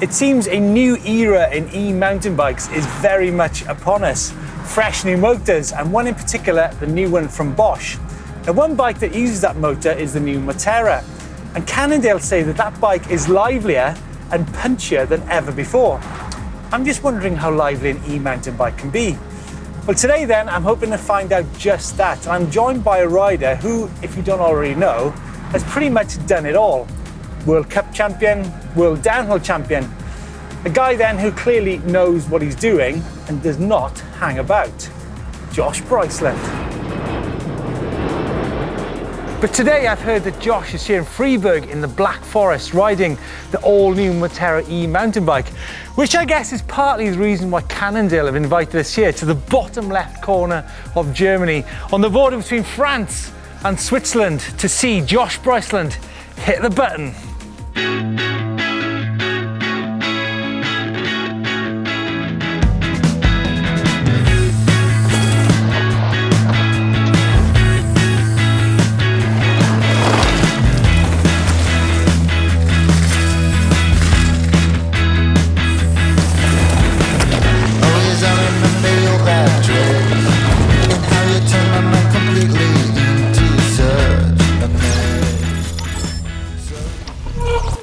It seems a new era in e-mountain bikes is very much upon us. Fresh new motors, and one in particular, the new one from Bosch. Now, one bike that uses that motor is the new Moterra, and Cannondale say that that bike is livelier and punchier than ever before. I'm just wondering how lively an e-mountain bike can be. Well, today then, I'm hoping to find out just that. I'm joined by a rider who, if you don't already know, has pretty much done it all. World Cup champion, World Downhill champion. A guy then who clearly knows what he's doing and does not hang about. Josh Bryceland. But today I've heard that Josh is here in Freiburg in the Black Forest riding the all-new Moterra e-mountain bike, which I guess is partly the reason why Cannondale have invited us here to the bottom left corner of Germany on the border between France and Switzerland to see Josh Bryceland hit the button.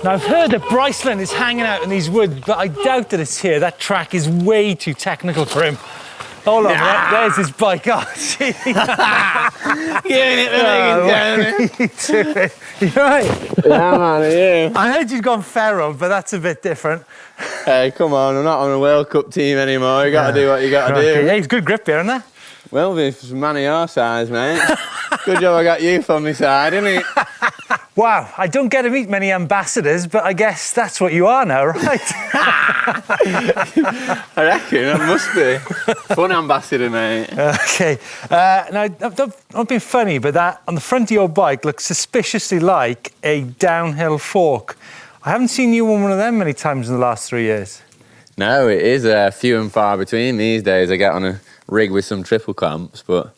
Now, I've heard that Bryceland is hanging out in these woods, but I doubt that it's here. That track is way too technical for him. Hold on, there's his bike. Oh, gee. Giving it the leg. You right? Yeah, man, you. I heard you've gone feral, but that's a bit different. Hey, come on, I'm not on a World Cup team anymore. You got to do what you got to do. Yeah, he's good grip here, isn't there? Well, for a man of your size, mate. Good job I got you from my side, innit? Wow, I don't get to meet many ambassadors, but I guess that's what you are now, right? I reckon, that must be. Fun ambassador, mate. Okay. Now, don't be funny, but that on the front of your bike looks suspiciously like a downhill fork. I haven't seen you on one of them many times in the last 3 years. No, it is few and far between these days. I get on a rig with some triple clamps, but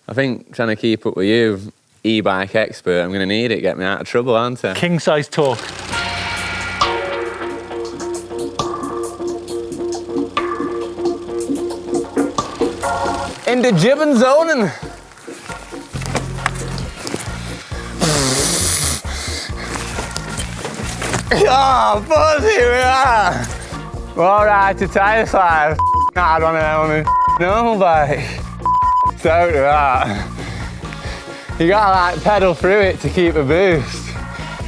I think trying to keep up with you, e-bike expert, I'm going to need it, get me out of trouble, aren't I? King size talk. Into jibbing zoning. Oh, buzz, here we are. We're all right to tyre 5. I had one of them on a normal bike. So do that. You gotta like pedal through it to keep a boost.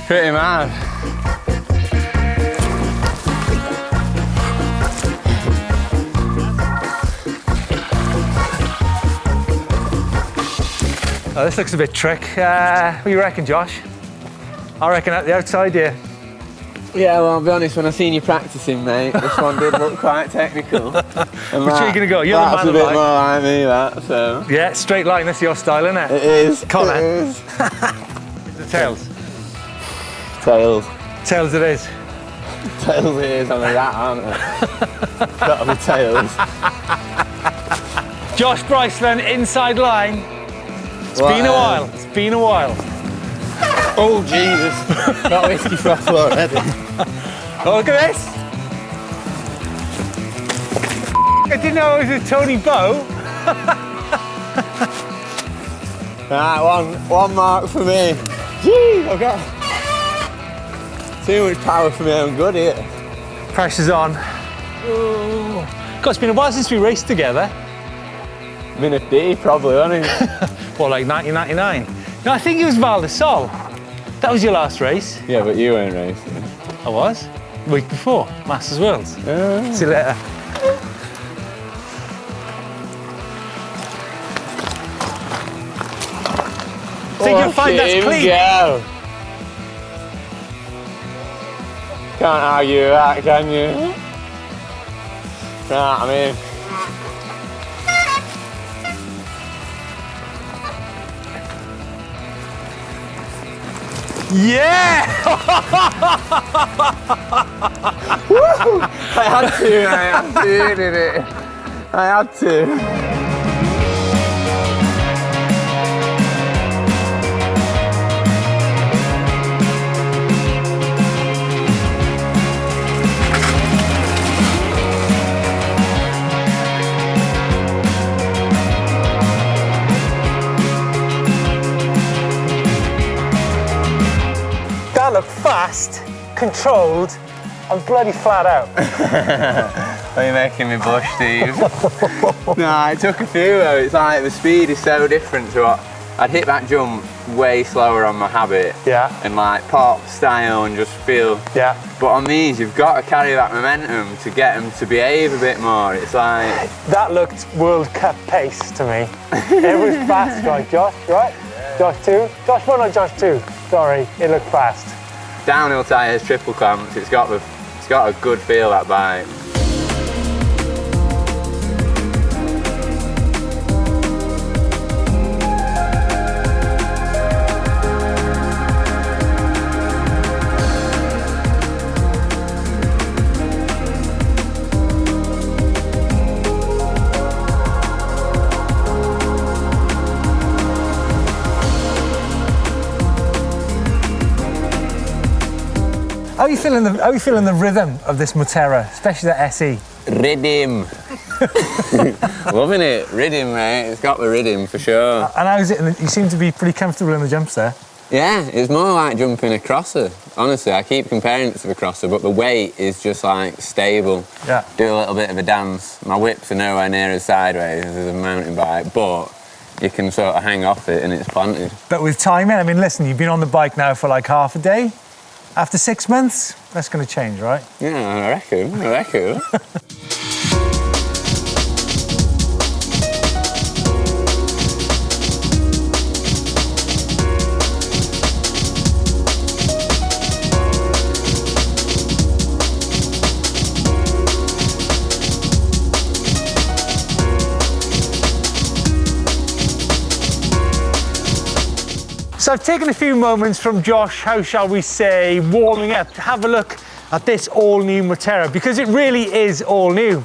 Pretty mad. Oh, this looks a bit trick. What do you reckon, Josh? I reckon at the outside here. Yeah, well, I'll be honest, when I seen you practicing, mate, this one did look quite technical. Which way are you going to go? You're the man of the bit more like me, that, so... Yeah, straight line, that's your style, isn't it? It is. Connor. It is. The tails. Tails. Tails it is. Tails it is, I'm a rat, aren't I? Gotta be tails. Josh Bryceland, inside line. It's been a while, it's been a while. Oh, Jesus. Got whiskey froth already. Oh, look at this. I didn't know it was a Tony Bow. Right, one mark for me. Gee, I've got too much power for me, I'm good here. Pressure's on. Ooh. God, it's been a while since we raced together. Minute D, probably, wasn't it? Well, like 1999. No, I think it was Val de Sol. That was your last race. Yeah, but you weren't racing. I was. Week before, Masters Worlds. See you later. Think you'll find that's clean? Go. Can't argue with that, can you? Right, I'm in. Yeah! Woo! I had to, did it? I had to. controlled, and bloody flat out. Are you making me blush, Steve? No, it took a few though. It's like the speed is so different to what I'd hit that jump way slower on my habit. Yeah. And like pop style and just feel. Yeah. But on these, you've got to carry that momentum to get them to behave a bit more. It's like. That looked World Cup pace to me. It was fast, right, Josh? Right? Yeah. Josh 2? Josh 1 or Josh 2? Sorry, it looked fast. Downhill tyres, triple clamps. It's got a good feel, that bike. How are you feeling the rhythm of this Moterra, especially the SE? Rhythm. Loving it. Rhythm, mate. It's got the rhythm for sure. And how's it? You seem to be pretty comfortable in the jumps there. Yeah, it's more like jumping a crosser. Honestly, I keep comparing it to the crosser, but the weight is just like stable. Yeah. Do a little bit of a dance. My whips are nowhere near as sideways as a mountain bike, but you can sort of hang off it and it's planted. But with timing, I mean, listen, you've been on the bike now for like half a day. After 6 months, that's going to change, right? Yeah, I reckon. So I've taken a few moments from Josh, how shall we say, warming up to have a look at this all-new Moterra, because it really is all new.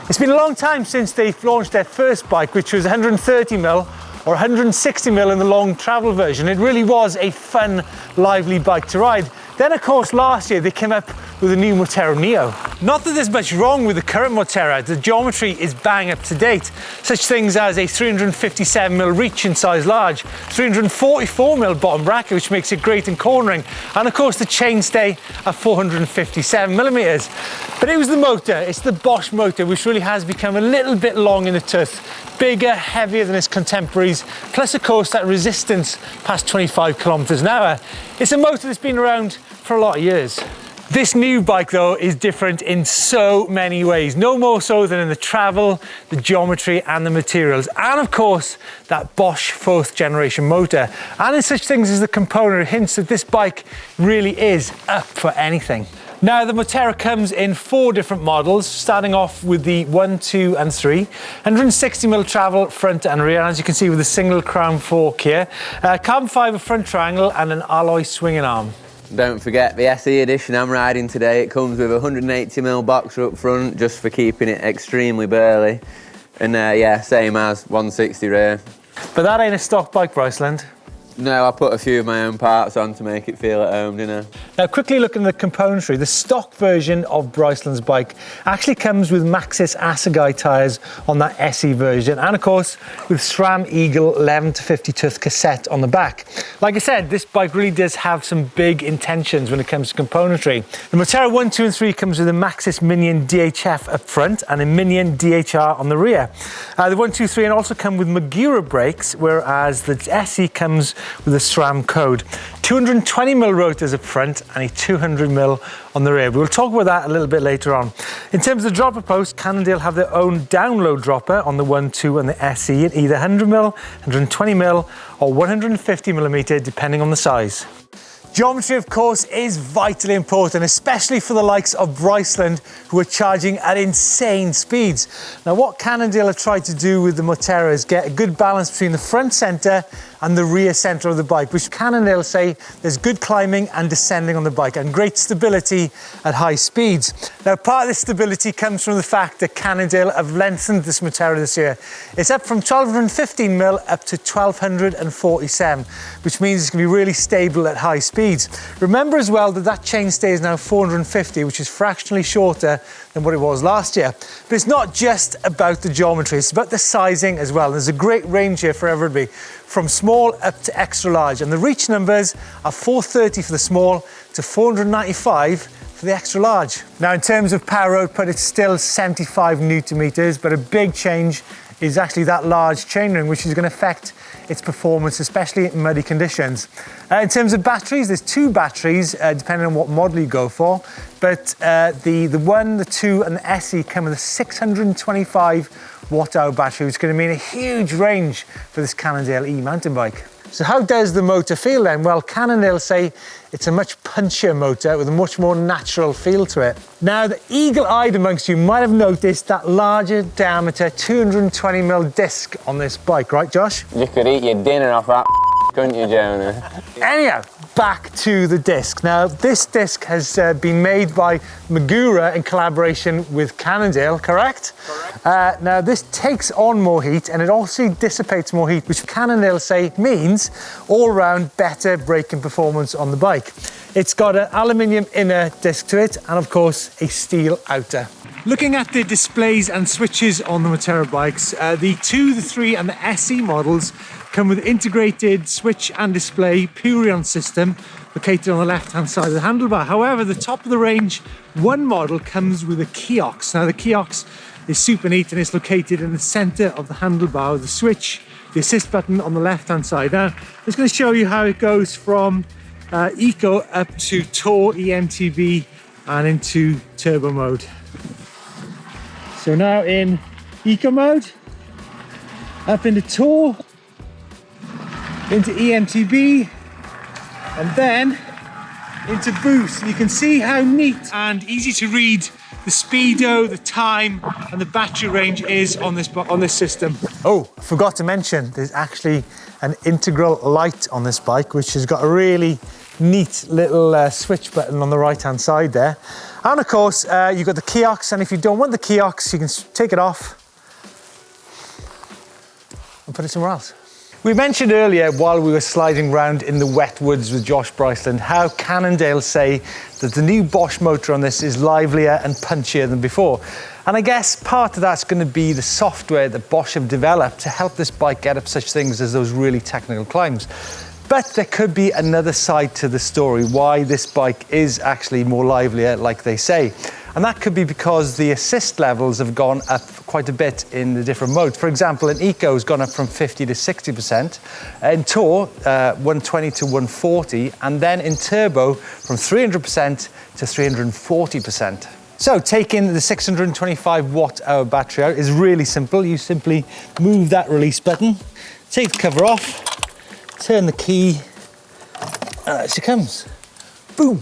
It's been a long time since they've launched their first bike, which was 130mm or 160mm in the long travel version. It really was a fun, lively bike to ride. Then, of course, last year they came up with a new Moterra Neo. Not that there's much wrong with the current Moterra, the geometry is bang up to date. Such things as a 357mm reach in size large, 344mm bottom bracket, which makes it great in cornering, and of course the chainstay at 457mm. But it was the motor, it's the Bosch motor, which really has become a little bit long in the tooth, bigger, heavier than its contemporaries, plus of course that resistance past 25 kilometers an hour. It's a motor that's been around for a lot of years. This new bike though is different in so many ways, no more so than in the travel, the geometry and the materials, and of course that Bosch 4th generation motor, and in such things as the component hints that this bike really is up for anything. Now the Moterra comes in 4 different models, starting off with the 1, 2 and 3, 160mm travel front and rear, as you can see with a single crown fork here, carbon fibre front triangle and an alloy swinging arm. Don't forget the SE edition I'm riding today. It comes with a 180mm boxer up front just for keeping it extremely burly. And yeah, same as 160 rear. But that ain't a stock bike, Bryceland. No, I put a few of my own parts on to make it feel at home, didn't I? Now, quickly looking at the componentry, the stock version of Bryceland's bike actually comes with Maxxis Assegai tyres on that SE version, and of course with SRAM Eagle 11 to 50 tooth cassette on the back. Like I said, this bike really does have some big intentions when it comes to componentry. The Moterra 1, 2 and 3 comes with a Maxxis Minion DHF up front and a Minion DHR on the rear. The 1, 2, 3 and also come with Magura brakes, whereas the SE comes with a SRAM code. 220mm rotors up front and a 200mm on the rear. We'll talk about that a little bit later on. In terms of the dropper post, Cannondale have their own download dropper on the 1, 2 and the SE at either 100mm, 120mm or 150mm depending on the size. Geometry, of course, is vitally important, especially for the likes of Bryceland, who are charging at insane speeds. Now, what Cannondale have tried to do with the Moterra is get a good balance between the front centre and the rear centre of the bike, which Cannondale say there's good climbing and descending on the bike and great stability at high speeds. Now, part of this stability comes from the fact that Cannondale have lengthened this Moterra this year. It's up from 1215mm up to 1247, which means it's going to be really stable at high speeds. Remember as well that that chainstay is now 450, which is fractionally shorter than what it was last year. But it's not just about the geometry, it's about the sizing as well. There's a great range here for everybody, from small up to extra large, and the reach numbers are 430 for the small to 495 for the extra large. Now in terms of power output, it's still 75 Newton meters, but a big change is actually that large chainring, which is going to affect its performance, especially in muddy conditions. In terms of batteries, there's two batteries, depending on what model you go for, but the 1, the 2 and the SE come with a 625 watt-hour battery, which is going to mean a huge range for this Cannondale E-mountain bike. So how does the motor feel then? Well, Cannondale say it's a much punchier motor with a much more natural feel to it. Now, the eagle-eyed amongst you might have noticed that larger diameter 220mm disc on this bike, right, Josh? You could eat your dinner off that, couldn't you, Jonah? Anyhow, back to the disc. Now, this disc has been made by Magura in collaboration with Cannondale, correct? Correct. Now, this takes on more heat and it also dissipates more heat, which Cannondale say means all-round better braking performance on the bike. It's got an aluminium inner disc to it and, of course, a steel outer. Looking at the displays and switches on the Moterra bikes, the 2, the 3 and the SE models come with integrated switch and display Purion system located on the left-hand side of the handlebar. However, the top of the range 1 model comes with a kiosk. Now the kiosk is super neat and it's located in the center of the handlebar with the switch, the assist button on the left-hand side. Now, I'm just going to show you how it goes from Eco up to Tour E-MTB and into turbo mode. So now in Eco mode, up into Tour, into E-MTB, and then into Boost. You can see how neat and easy to read the speedo, the time, and the battery range is on this system. Oh, I forgot to mention, there's actually an integral light on this bike, which has got a really neat little switch button on the right-hand side there. And of course, you've got the kiosk, and if you don't want the kiosk, you can take it off and put it somewhere else. We mentioned earlier while we were sliding around in the wet woods with Josh Bryceland how Cannondale say that the new Bosch motor on this is livelier and punchier than before. And I guess part of that's going to be the software that Bosch have developed to help this bike get up such things as those really technical climbs. But there could be another side to the story, why this bike is actually more livelier, like they say. And that could be because the assist levels have gone up quite a bit in the different modes. For example, in Eco has gone up from 50 to 60%, in Tour 120 to 140, and then in Turbo from 300% to 340%. So taking the 625 watt-hour battery out is really simple. You simply move that release button, take the cover off, turn the key, and out she comes. Boom.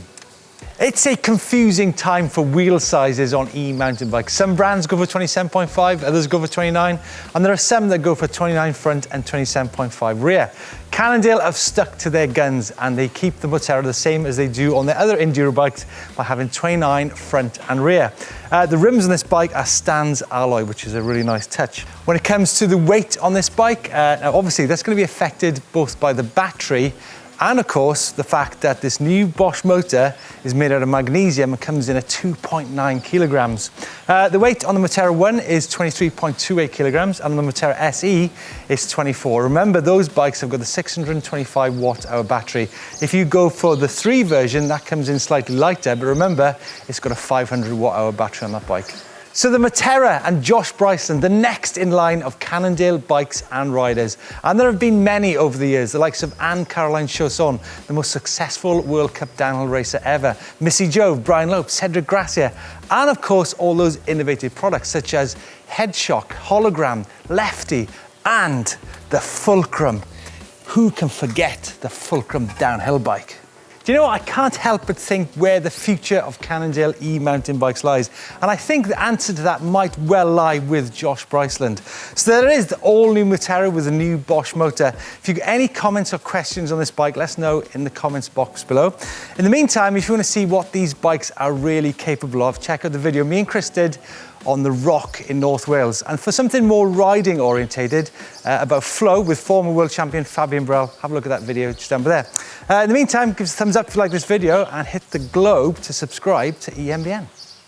It's a confusing time for wheel sizes on e-mountain bikes. Some brands go for 27.5, others go for 29, and there are some that go for 29 front and 27.5 rear. Cannondale have stuck to their guns and they keep the Moterra the same as they do on their other enduro bikes by having 29 front and rear. The rims on this bike are Stan's alloy, which is a really nice touch. When it comes to the weight on this bike, now obviously that's going to be affected both by the battery and of course the fact that this new Bosch motor is made out of magnesium and comes in at 2.9 kilograms. The weight on the Moterra 1 is 23.28 kilograms and on the Moterra SE is 24. Remember, those bikes have got the 625 watt-hour battery. If you go for the 3 version, that comes in slightly lighter, but remember, it's got a 500 watt-hour battery on that bike. So the Moterra and Josh Bryceland, the next in line of Cannondale bikes and riders. And there have been many over the years, the likes of Carlen, the most successful World Cup downhill racer ever, Missy Jove, Brian Lope, Cedric Gracia, and of course all those innovative products such as Headshock, Hologram, Lefty, and the Fulcrum. Who can forget the Fulcrum downhill bike? Do you know what? I can't help but think where the future of Cannondale e-mountain bikes lies. And I think the answer to that might well lie with Josh Bryceland. So there is the all-new Moterra with a new Bosch motor. If you've got any comments or questions on this bike, let us know in the comments box below. In the meantime, if you want to see what these bikes are really capable of, check out the video me and Chris did on the Rock in North Wales. And for something more riding orientated about flow with former world champion Fabian Brel, have a look at that video just down there. In the meantime, give us a thumbs up if you like this video and hit the globe to subscribe to EMBN.